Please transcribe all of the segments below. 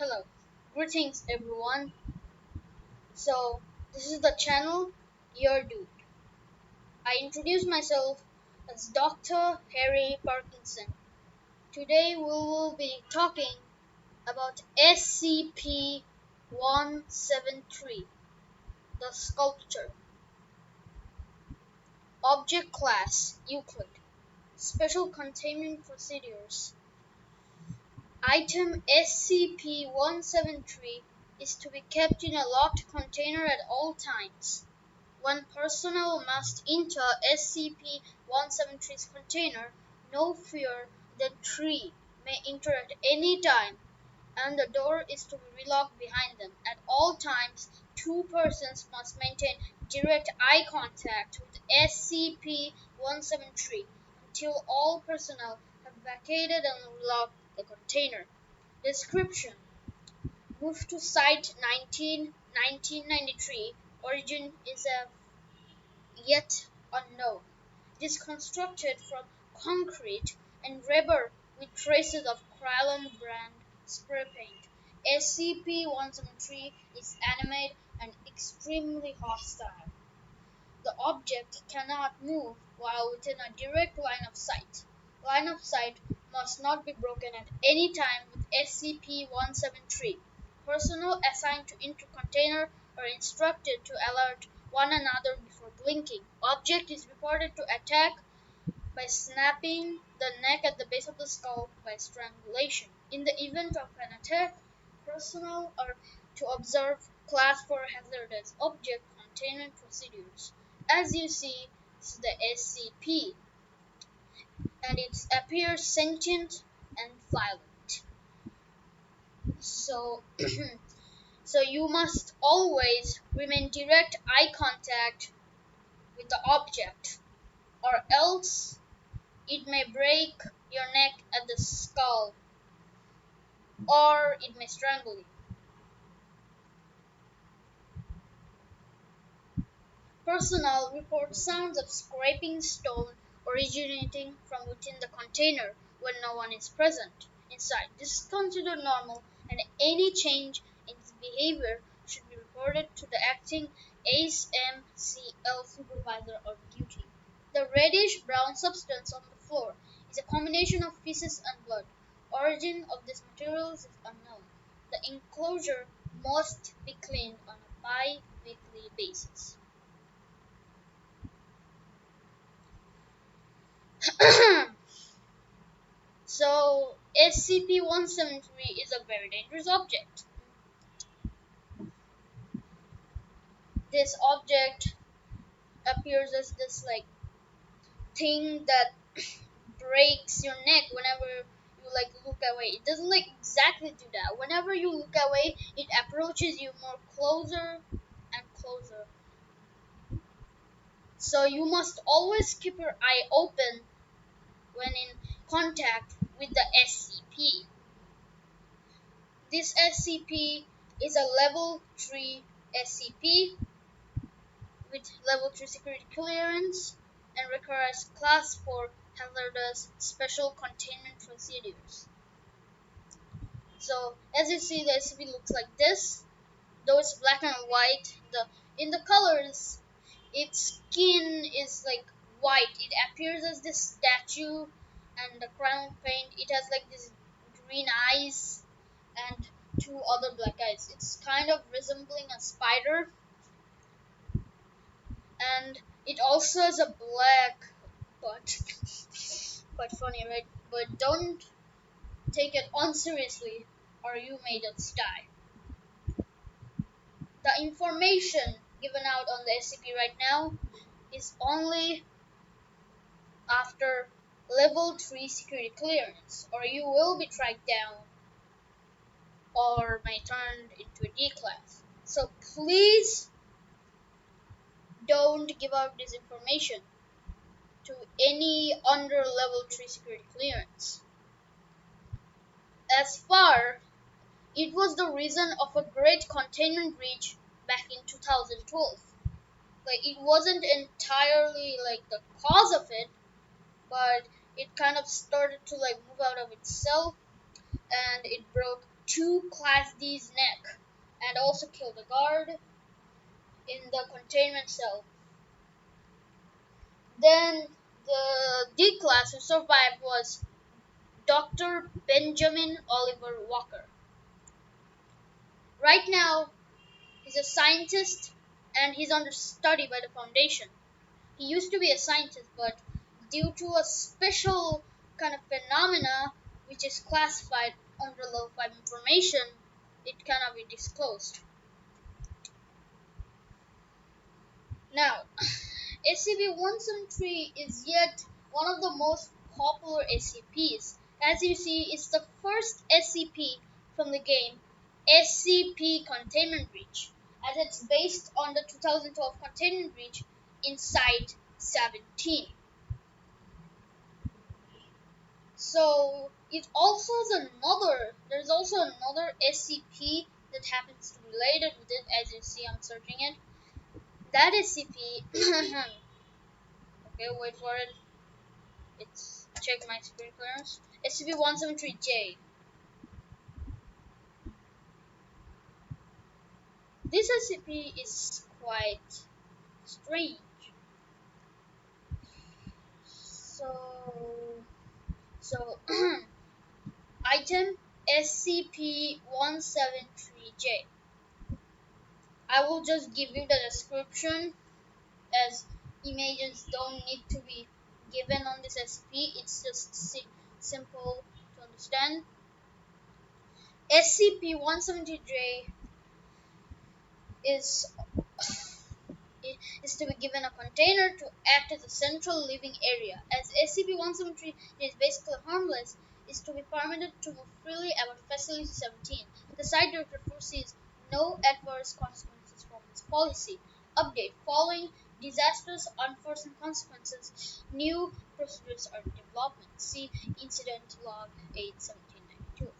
Hello, greetings everyone. So, this is the channel Your Dude. I introduce myself as Dr. Harry Parkinson. Today we will be talking about SCP-173, the sculpture. Object Class Euclid. Special Containment Procedures. Item SCP-173 is to be kept in a locked container at all times. When personnel must enter SCP-173's container, no fewer than 3 may enter at any time, and the door is to be relocked behind them. At all times, 2 persons must maintain direct eye contact with SCP-173 until all personnel have vacated and relocked the container. Description: Moved to Site-19, 1993. Origin is yet unknown. It is constructed from concrete and rubber with traces of Krylon brand spray paint. SCP-173 is animate and extremely hostile. The object cannot move while within a direct line of sight. Line of sight must not be broken at any time with SCP-173. Personnel assigned to enter container are instructed to alert one another before blinking. Object is reported to attack by snapping the neck at the base of the skull by strangulation. In the event of an attack, personnel are to observe Class 4 hazardous object containment procedures. As you see, this is the SCP, and it appears sentient and violent. So, so you must always remain direct eye contact with the object, or else it may break your neck at the skull, or it may strangle you. Personnel report sounds of scraping stone originating from within the container when no one is present inside. This is considered normal, and any change in its behavior should be reported to the acting ASMCL supervisor on duty. The reddish-brown substance on the floor is a combination of feces and blood. Origin of these materials is unknown. The enclosure must be cleaned on a bi-weekly basis. So, SCP-173 is a very dangerous object. This object appears as this thing that breaks your neck whenever you look away. It doesn't exactly do that. Whenever you look away, it approaches you more closer and closer. So you must always keep your eye open when in contact with the SCP. This SCP is a level 3 SCP with level 3 security clearance and requires Class 4 hazardous special containment procedures. So, as you see, the SCP looks like this. Though it's black and white, in the colors, its skin is white. It appears as this statue, and the crown paint, it has this green eyes and 2 other black eyes. It's kind of resembling a spider, and it also has a black butt. Quite funny, right? But don't take it unseriously, or you may just die. The information given out on the SCP right now is only after level 3 security clearance, or you will be tracked down or may turn into a D class. So please don't give out this information to any under level 3 security clearance. As far, it was the reason of a great containment breach back in 2012. It wasn't entirely the cause of it, but it kind of started to move out of itself, and it broke to Class D's neck and also killed the guard in the containment cell. Then the D class who survived was Dr. Benjamin Oliver Walker. Right now, he's a scientist and he's under study by the Foundation. He used to be a scientist, but due to a special kind of phenomena which is classified under level 5 information, it cannot be disclosed. Now, SCP-173 is yet one of the most popular SCPs. As you see, it's the first SCP from the game SCP Containment Breach, as it's based on the 2012 Containment Breach in Site 17. So there's also another SCP that happens to be related with it. As you see, I'm searching it. That SCP, okay, wait for it. It's check my screen clearance. SCP-173-J. This SCP is quite strange. So item SCP-173-J. I will just give you the description, as images don't need to be given on this SCP. It's just simple to understand. SCP-173-J is to be given a container to act as a central living area. As SCP-173 is basically harmless, is to be permitted to move freely about Facility 17. The site director foresees no adverse consequences from this policy. Update: following disastrous unforeseen consequences, new procedures are in development. See Incident Log 8-1792.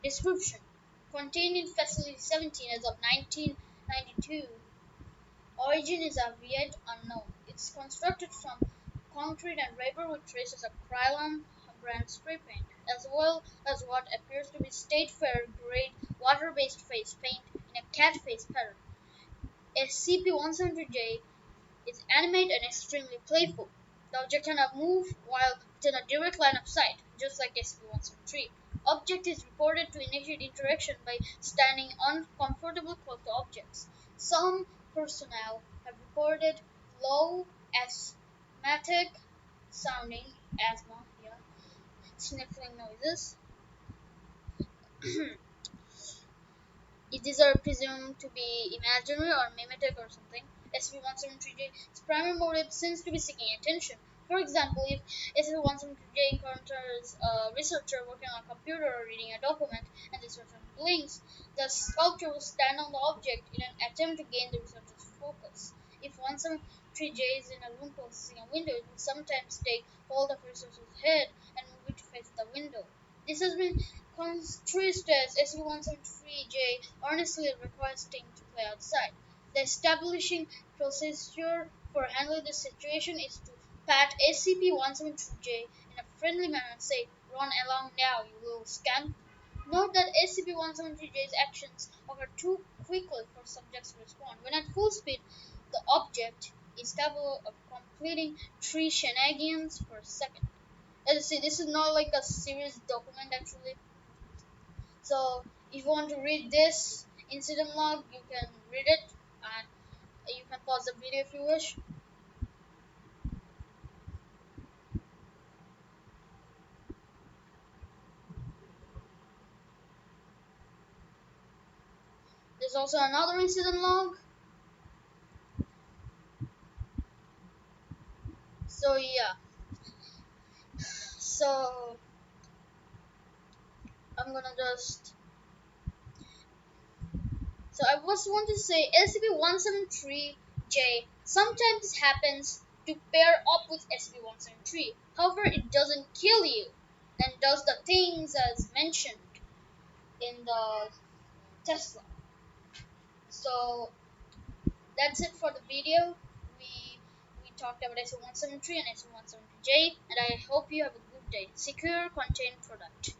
Description: contained in Facility 17 as of 1992. Origin is as yet unknown. It's constructed from concrete and rubber with traces of Krylon brand spray paint, as well as what appears to be State Fair grade water-based face paint in a cat face pattern. SCP-173-J is animate and extremely playful. The object cannot move while within a direct line of sight, just like SCP-173. Object is reported to initiate interaction by standing uncomfortably close to objects. Some personnel have reported low asthmatic sounding sniffling noises. These are presumed to be imaginary or mimetic or something. SCP-173-J's primary motive seems to be seeking attention. For example, if SCP-173-J encounters a researcher working on a computer or reading a document and the researcher blinks, the sculpture will stand on the object in an attempt to gain the researcher's focus. If 173-J is in a room possessing a window, it will sometimes take hold of the researcher's head and move it to face the window. This has been construed as SCP-173-J earnestly requesting to play outside. The establishing procedure for handling this situation is to pat SCP-173-J in a friendly manner and say, "Run along now, you little scamp." Note that SCP-173-J's actions occur too quickly for subjects to respond. When at full speed, the object is capable of completing 3 shenanigans per second. As you see, this is not like a serious document actually. So if you want to read this incident log, you can read it, and you can pause the video if you wish. There's also another incident log. So yeah. So I'm gonna just I just want to say SCP-173-J sometimes happens to pair up with SCP-173. However, it doesn't kill you and does the things as mentioned in the Tesla. So that's it for the video. We talked about SCP-173 and SCP-173-J, and I hope you have a good day. Secure contained product.